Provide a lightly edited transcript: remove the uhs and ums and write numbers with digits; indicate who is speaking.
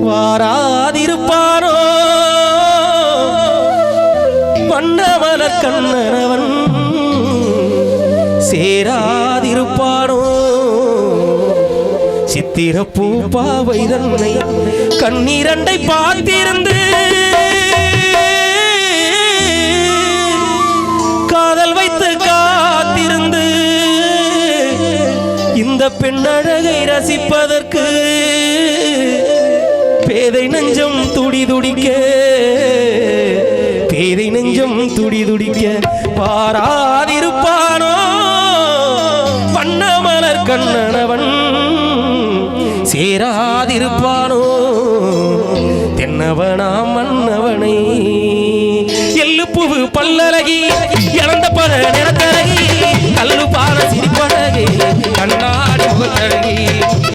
Speaker 1: வாராதிருப்பானோ வண்ணவன கண்ணனவன் சேராதிருப்பானோ சித்திரப்பூ பாவை தன்னை கண்ணீரண்டை பார்த்திருந்து காதல் வைத்து காத்திருந்து இந்த பெண்ணழகை ரசிப்பதற்கு பேதை நெஞ்சம் துடி துடிக்க பேதை நெஞ்சம் துடி துடிக்க பாராதிருப்பானோ வண்ணமலர் கண்ணனவன் சேராதிருப்பானோ தென்னவனா மன்னவனை எள்ளுப்புவு பல்லழகி இழந்த பல நிறத்தழகி கல்லு பால சிரிப்பழகி கண்ணாடி முகத்தழகி